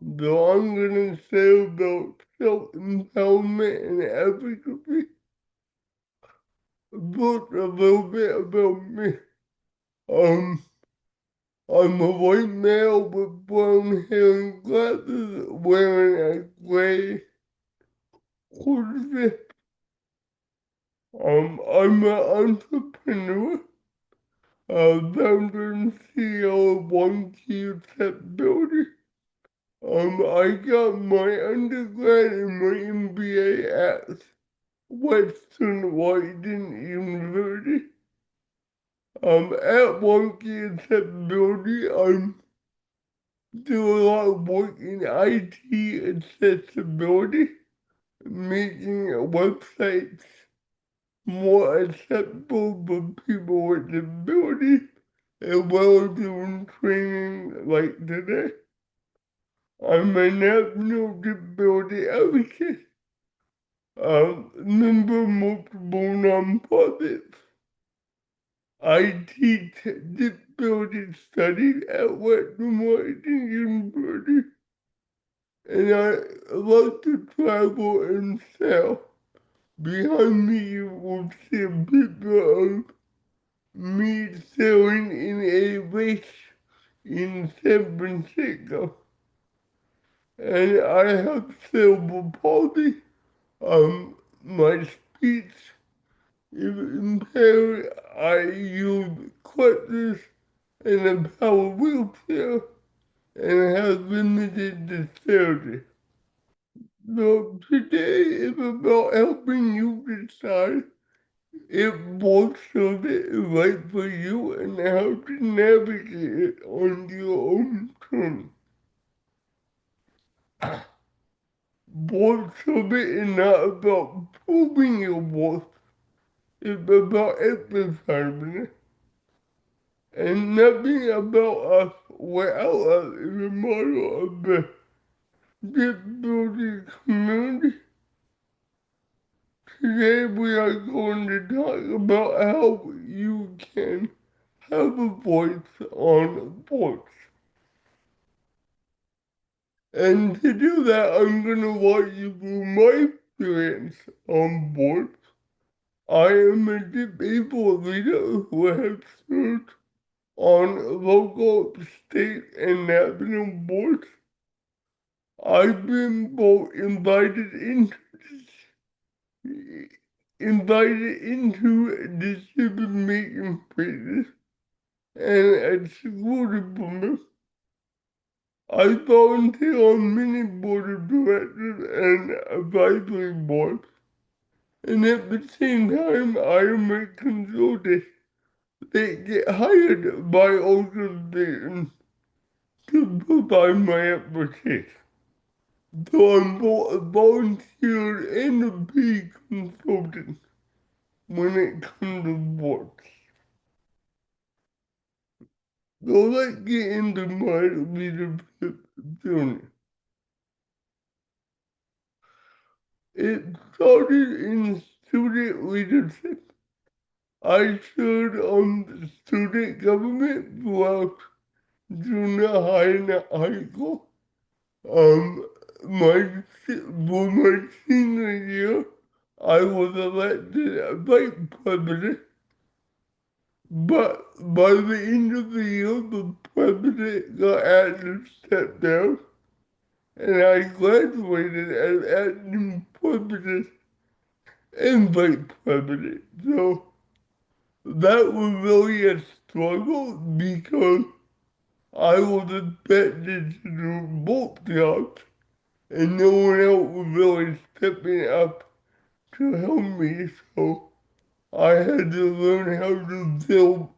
So I'm gonna say about self-empowerment and advocacy, but a little bit about me. Um, I'm a white male with brown hair and glasses, wearing a gray hoodie. I'm an entrepreneur, founder and CEO of Wandke Building. I got my undergrad and my MBA at Western Washington University. At Wandke Building, I'm doing a lot of work in IT accessibility, making websites more acceptable for people with disabilities, as well as doing training like today. I'm a national disability advocate, member of multiple nonprofits. I teach disability studies at Western Washington University, and I love to travel and sell. Behind me, you will see a picture of me selling in a race in San Francisco, and I have cerebral palsy. My speech is impaired. I use crutches and a power wheelchair and have limited dexterity. So today is about helping you decide if both service is right for you and how to navigate it on your own terms. Board service is not about proving your worth, it's about exercising it. And nothing about us without us is a model of the disability community. Today we are going to talk about how you can have a voice on boards. And to do that, I'm going to walk you through my experience on boards. I am a disabled leader who has served on local, state, and national boards. I've been both invited into decision-making phases and excluded from them. I volunteer on many board of directors and advisory boards, and at the same time, I am a consultant. They get hired by organizations to provide my expertise. So I'm both a volunteer and a paid consultant when it comes to boards. So let's get into my leadership journey. It started in student leadership. I served on the student government throughout junior high and high school. Um, for my senior year, I was elected vice president, but by the end of the year, the president got asked to step down, and I graduated as acting president and vice president. So that was really a struggle because I was expected to do both jobs, and no one else was really stepping up to help me, so I had to learn how to fill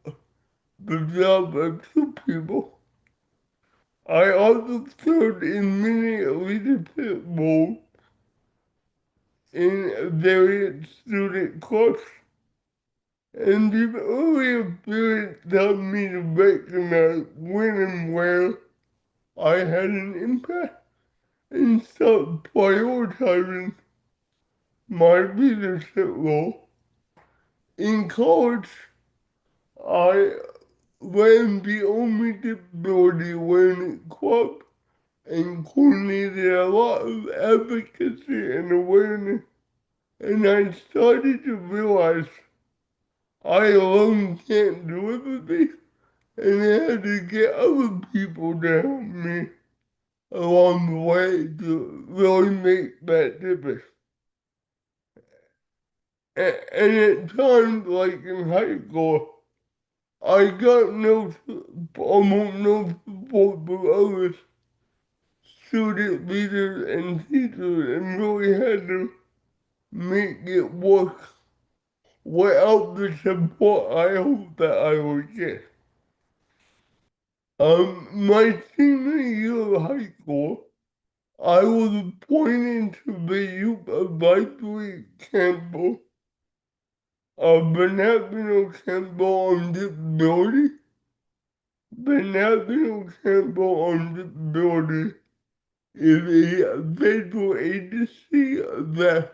the job of two people. I also served in many leadership roles in various student clubs, and the early experience taught me to recognize when and where I had an impact and start prioritizing my leadership role. In college, I ran the only disability learning club and coordinated a lot of advocacy and awareness. And I started to realize I alone can't do everything, and I had to get other people to help me along the way to really make that difference. And at times, like in high school, I got almost no support from other student leaders and teachers, and really had to make it work without the support I hoped that I would get. My senior year of high school, I was appointed to the youth advisory council of the National Council on Disability. The National Council on Disability is a federal agency that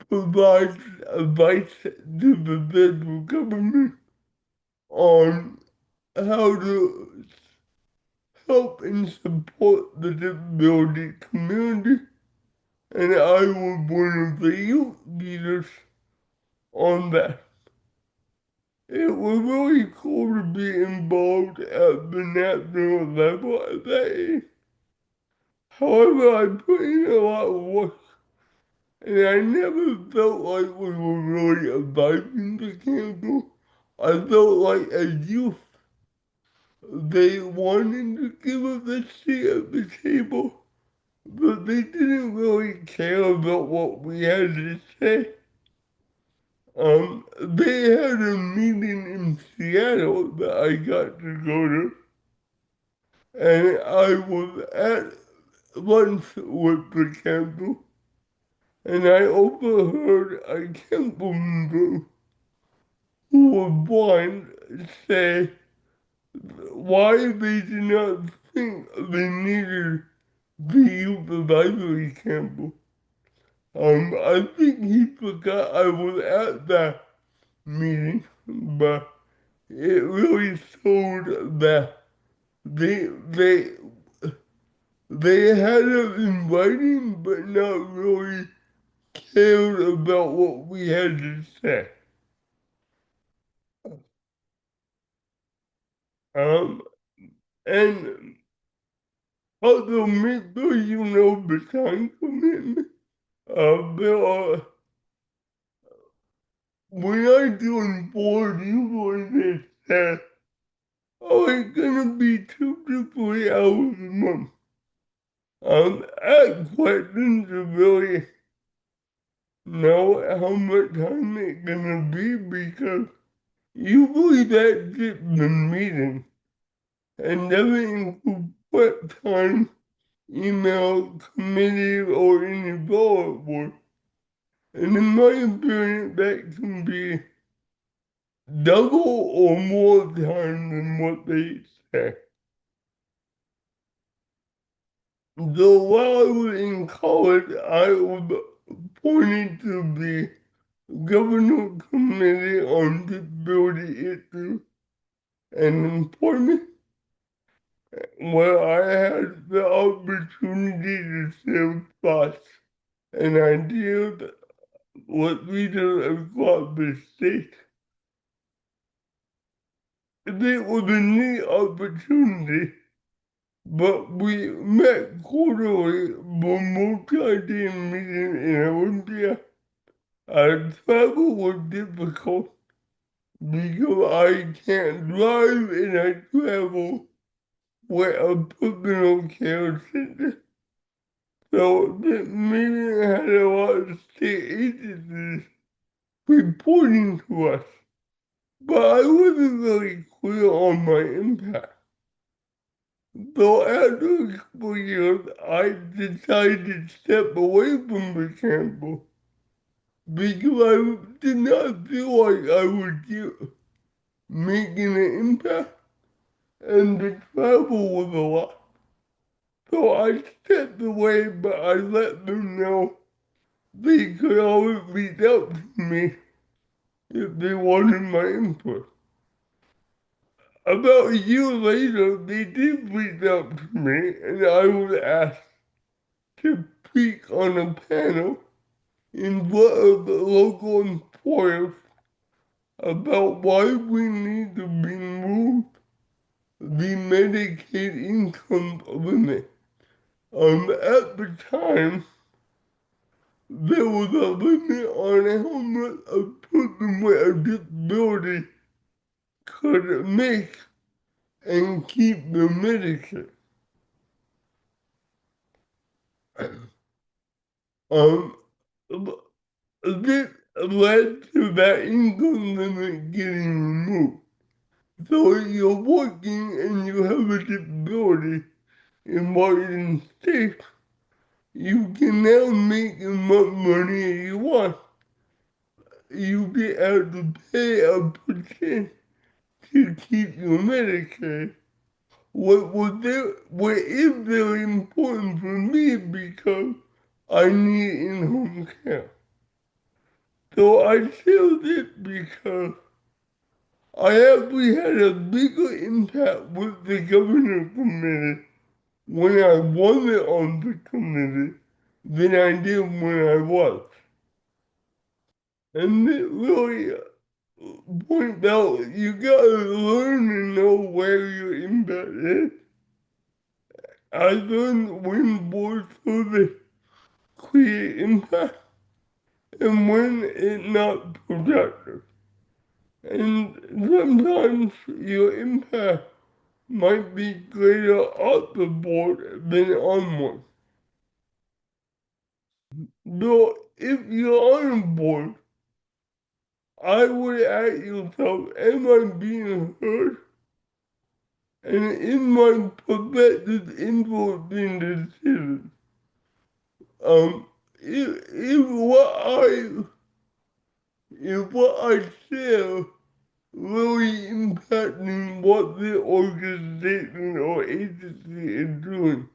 provides advice to the federal government on how to help and support the disability community, and I was one of the youth leaders on that. It was really cool to be involved at the national level at that age. However, I put in a lot of work, and I never felt like we were really advising the council. I felt like as youth, they wanted to give us a seat at the table, but they didn't really care about what we had to say. They had a meeting in Seattle that I got to go to, and I was at lunch with the council, and I overheard a council member who was blind say why they did not think they needed the youth advisory council. I think he forgot I was at that meeting, but it really showed that they they had it in writing, but not really cared about what we had to say. Um, and although make sure you know the time commitment, there are when I joined board, usually they say, "Oh, it's gonna be 2 to 3 hours a month." Ask questions to really know how much time it's gonna be because usually that's just the meeting and doesn't include prep time, email, committee, or any follow-up work. And in my experience, that can be double or more time than what they say. So while I was in college, I was appointed to the Governor Committee on Disability Issues and Employment, where I had the opportunity to serve thoughts and ideas with leaders across the state. It was a neat opportunity, but we met quarterly for multi-day meeting in Olympia. Travel was difficult because I can't drive and I travel with a personal care center. So the meeting had a lot of state agencies reporting to us, but I wasn't really clear on my impact. So after a couple of years, I decided to step away from the campus because I did not feel like I was making an impact, and the travel was a lot. So I stepped away, but I let them know they could always reach out to me if they wanted my input. About a year later, they did reach out to me, and I was asked to speak on a panel in front of the local employers about why we need to remove the Medicaid income limit. At the time, there was a limit on how much a person with a disability could make and keep the Medicare. Um, this led to that income limit getting removed. So if you're working and you have a disability in Washington State, you can now make as much money as you want. You get out to pay a percent to keep your Medicaid. What is very important for me because I need in-home care. So I feel this because I actually had a bigger impact with the governor committee when I wasn't on the committee than I did when I was. And it really points out you gotta learn and know where your impact is. I learned when boards survey create impact and when it's not productive. And sometimes your impact might be greater off the board than on one. Though if you're on a board, I would ask yourself, am I being heard? And is my perspective influencing the decision? If what I share really impacting what the organization or agency is doing,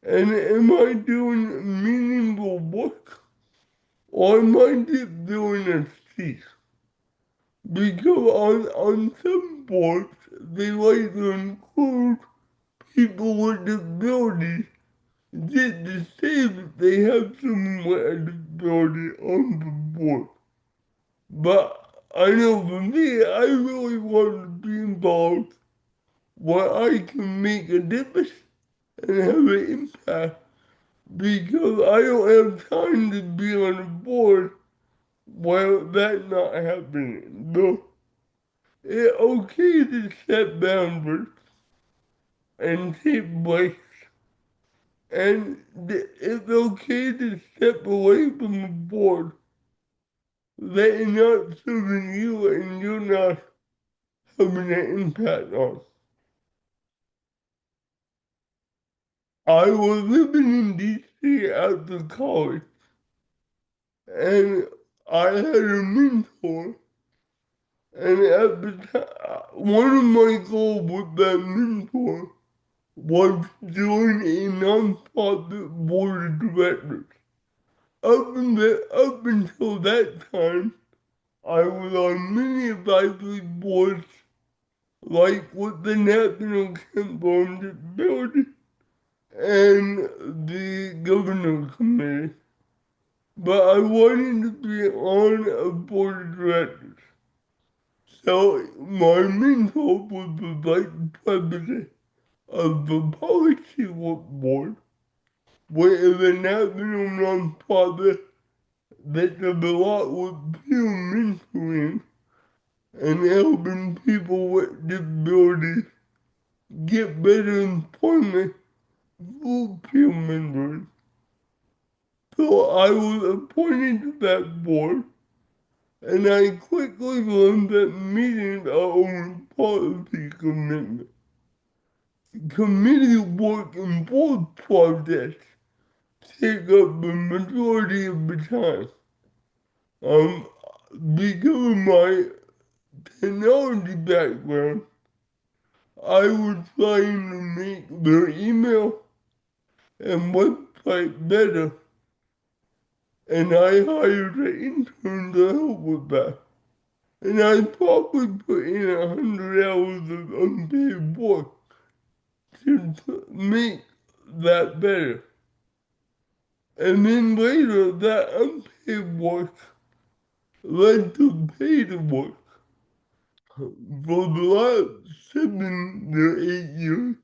and am I doing meaningful work, or am I just doing a seat? Because on some boards, they like to include people with disabilities just to say that they have someone with a disability on the board. But I know for me, I really want to be involved where I can make a difference and have an impact because I don't have time to be on a board where that's not happening. So it's okay to set boundaries and take breaks, and it's okay to step away from the board that is not serving you and you're not having an impact on. I was living in DC after college, and I had a mentor, and at the time, one of my goals with that mentor was to join a nonprofit board of directors. Up until that time, I was on many advisory boards, like with the National Council on Disability and the Governor Committee, but I wanted to be on a board of directors. So my mentor was the vice president of the policy board, which is a national nonprofit that does a lot with peer mentoring and helping people with disabilities get better employment through peer mentoring. So I was appointed to that board, and I quickly learned that meetings are only policy commitment. Committee work and board projects take up the majority of the time. Um, because of my technology background, I was trying to make their email and website better, and I hired an intern to help with that. and I probably put in 100 hours of unpaid work to make that better. And then later, that unpaid work led to paid work. For the last 7 to 8 years,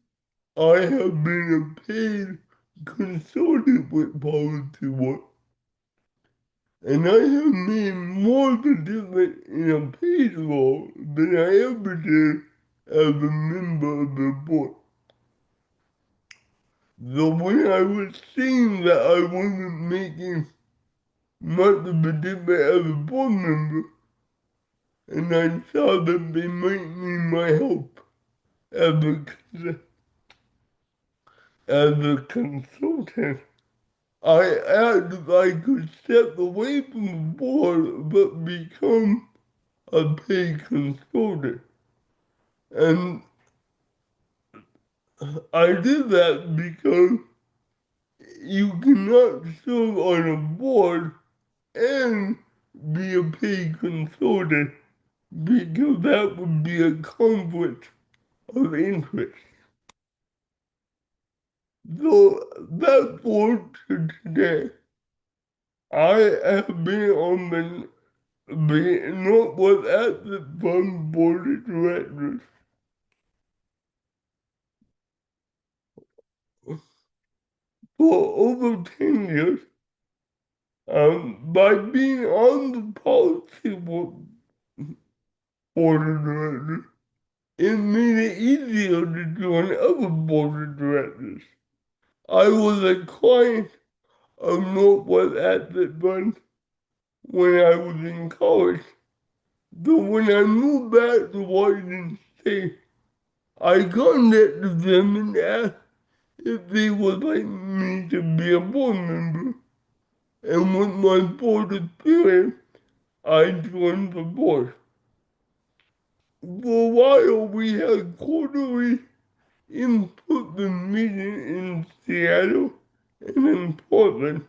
I have been a paid consultant with policy work, and I have made more of a difference in a paid role than I ever did as a member of the board. So when I was seeing that I wasn't making much of a difference as a board member, and I saw that they might need my help as a consultant, I asked if I could step away from the board but become a paid consultant. And I did that because you cannot serve on a board and be a paid consultant because that would be a conflict of interest. So that's for today. I have been on the Northwest Asset Fund Board of Directors for over 10 years. By being on the policy board of directors, it made it easier to join other board of directors. I was a client of Northwest Asset Fund when I was in college. So when I moved back to Washington State, I contacted them and asked if they would like me to be a board member. And with my board experience, I joined the board. For a while, we had quarterly in-person meetings in Seattle and in Portland,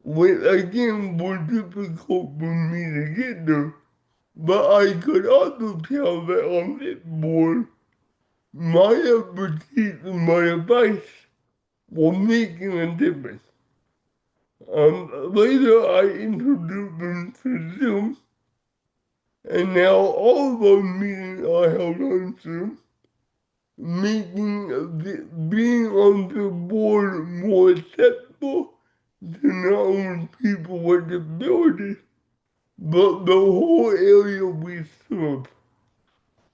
which again was difficult for me to get there. But I could also tell that on this board, my expertise and my advice were making a difference. Later, I introduced them to Zoom, and now all of our meetings are held on Zoom, making being on the board more accessible to not only people with disabilities, but the whole area we serve.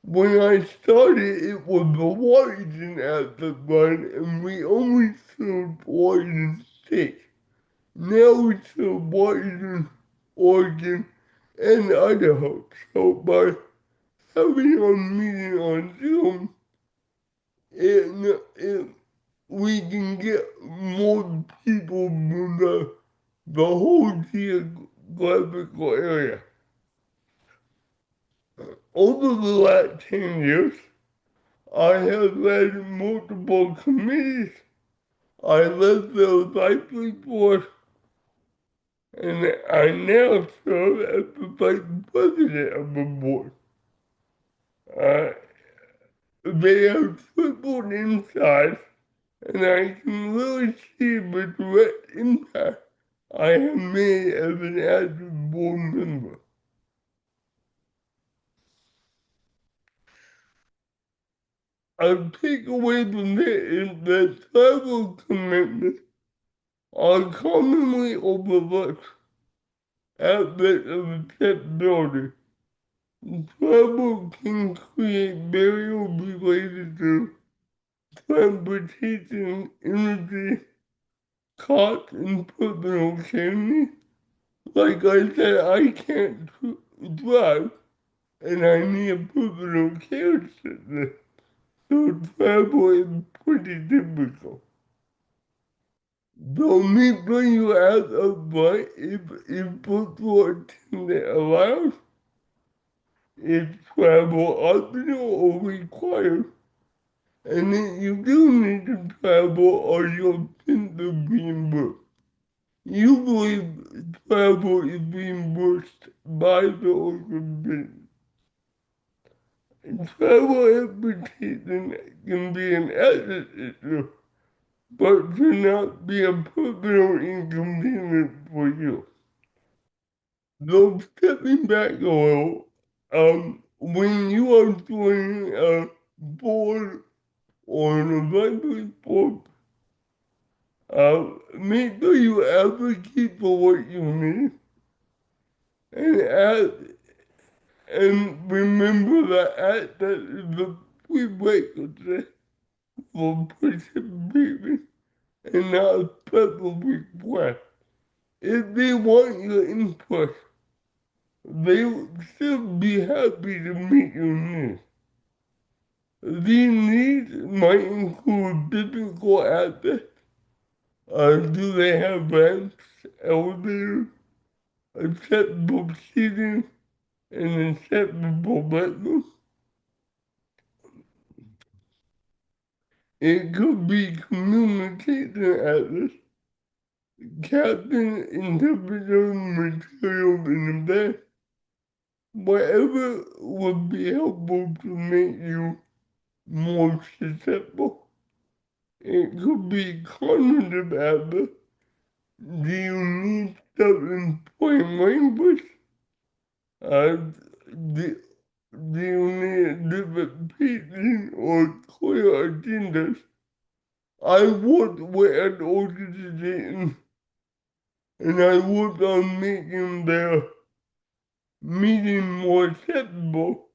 When I started, it was the Washington at the fund, and we only served Washington State. Now we serve Washington, Oregon, and Idaho. So by having our meeting on Zoom, it we can get more people from the whole geographical area. Over the last 10 years, I have led multiple committees. I led the advisory board, and I now serve as the vice president of the board. Uh, they have tripled in size, and I can really see the direct impact I have made as an active board member. A takeaway from this is that travel commitments are commonly overlooked aspects of accessibility. Travel can create barriers related to transportation, energy, cost, and personal safety. Like I said, I can't drive, and I need a personal care assistant, so travel is pretty difficult. So me bring you out of right if virtual attendant allows, is travel optional or required, and then you do need to travel or you'll tend to be reimbursed. Usually travel is reimbursed by the organization. Travel advertising can be an asset issue, but should not be a personal inconvenience for you. Though stepping back a little, when you are doing a board or an advisory board, make sure you advocate for what you need and ask, and remember that access is a prerequisite for participating and not a special request. If they want your input, they will still be happy to meet your needs. These needs might include physical access. Do they have ramps, elevators, acceptable seating, and acceptable bathrooms? It could be communication access, captain interpreter material in the back, whatever would be helpful to make you more susceptible. It could be cognitive access. Do you need stuff in plain language? Uh, do, do you need different pacing or clear agendas? I worked with an organization and I worked on making their meeting more acceptable,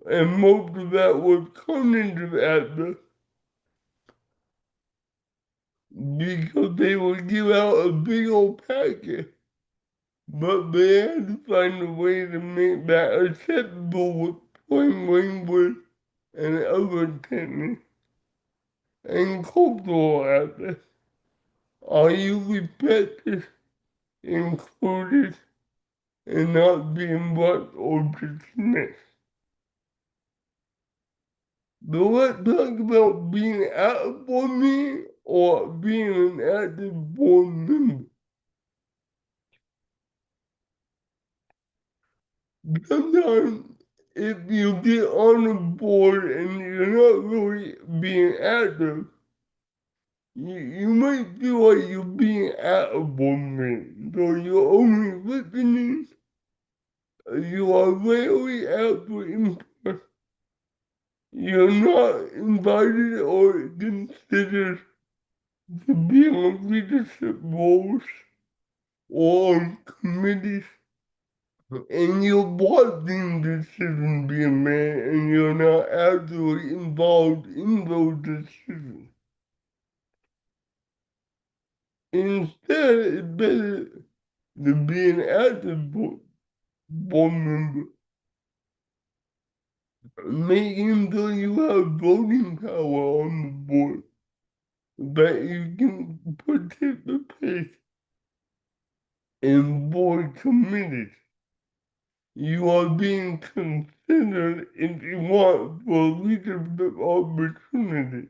and most of that was cognitive access because they would give out a big old packet, but they had to find a way to make that acceptable with plain language and other techniques and cultural access. Are you respected, included, and not being rushed or dismissed? But let's talk about being at a board meeting or being an active board member. Sometimes if you get on a board and you're not really being active, you might feel like you're being at a board meeting. So you're only listening, you are rarely out for input. You're not invited or considered to be on leadership roles or on committees, and you're watching decisions being made and you're not actually involved in those decisions. Instead, it's better to be an active board member, making sure you have voting power on the board, that you can participate in board committees. You are being considered if you want for leadership opportunity.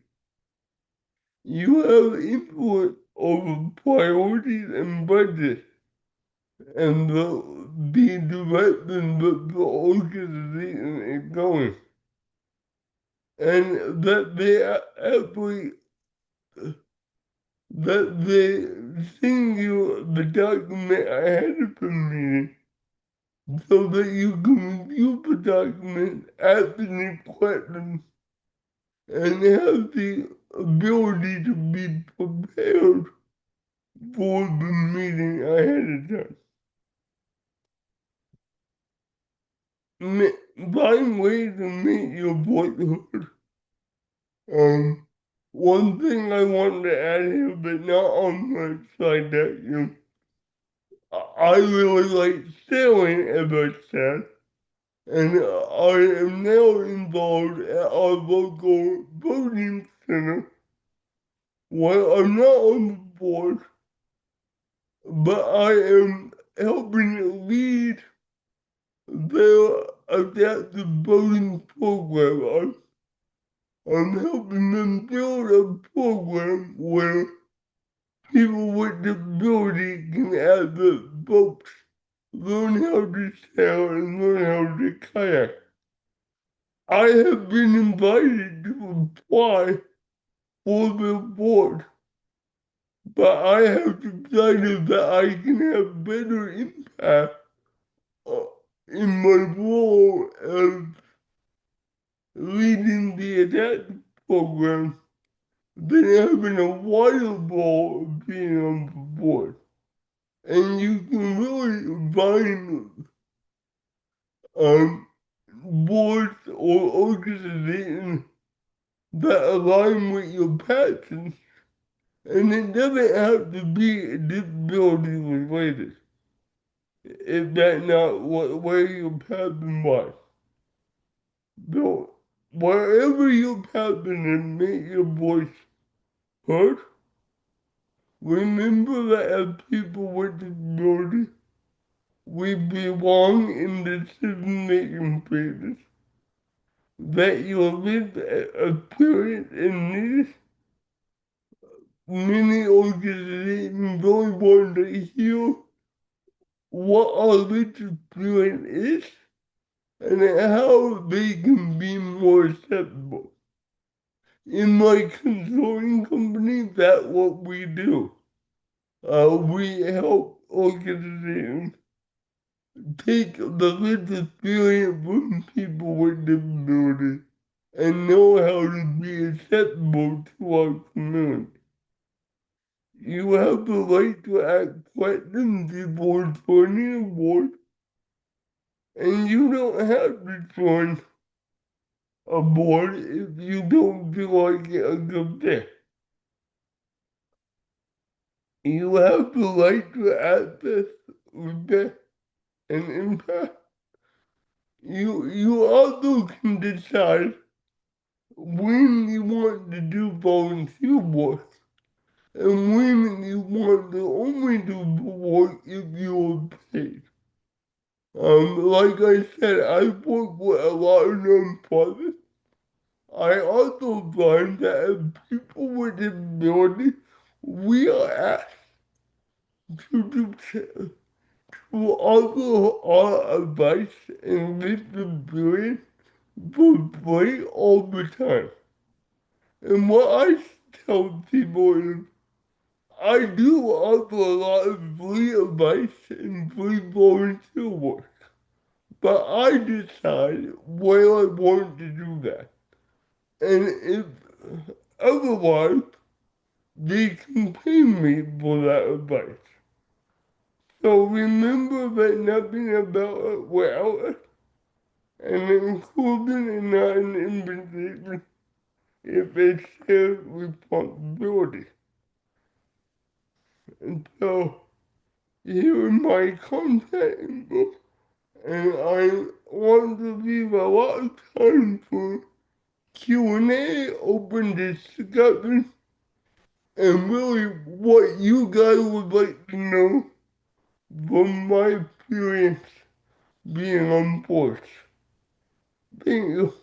You have input over priorities and budget and the direction that the organization is going. And that they actually, that they send you the document ahead of the meeting so that you can review the document, ask any questions, and have the ability to be prepared for the meeting ahead of time. Find ways to make your voice heard. One thing I want to add here, but not on the slide deck, I really like sailing, as I said, and I am now involved at our local voting center. Well, I'm not on the board, but I am helping lead their adaptive voting program. I'm helping them build a program where people with disability can have the boats, learn how to sail, and learn how to kayak. I have been invited to apply for the board, but I have decided that I can have better impact uh, in my role as leading the adaptive program than having a wider role of being on the board. And you can really find boards or organizations that align with your passions, and it doesn't have to be disability related. If that's not what where your passion lies. So wherever your passion is, make your voice heard. Remember that as people with disabilities, we belong in the decision-making phases. That your lived experience and needs, many organizations really want to hear what our lived experience is and how they can be more acceptable. In my consulting company, that's what we do. We help organizations take the lived experience from people with disabilities and know how to be acceptable to our community. You have the right to ask questions before joining a board, and you don't have to join a board if you don't feel like it's a good fit. You have the right to access, respect, and impact. You also can decide when you want to do volunteer work and when you want to only do the work if you're paid. Like I said, I work with a lot of nonprofits. I also find that as people with disabilities, we are asked to offer our advice and experience for free all the time. And what I tell people is, I do offer a lot of free advice and free volunteer work, but I decide where I want to do that. And if otherwise, they can pay me for that advice. So remember that nothing about it without it, and including and not an invitation if it's shared responsibility. And so here is my contact info, and I want to leave a lot of time for Q&A, open discussion, and really what you guys would like to know from my experience being on board. Thank you.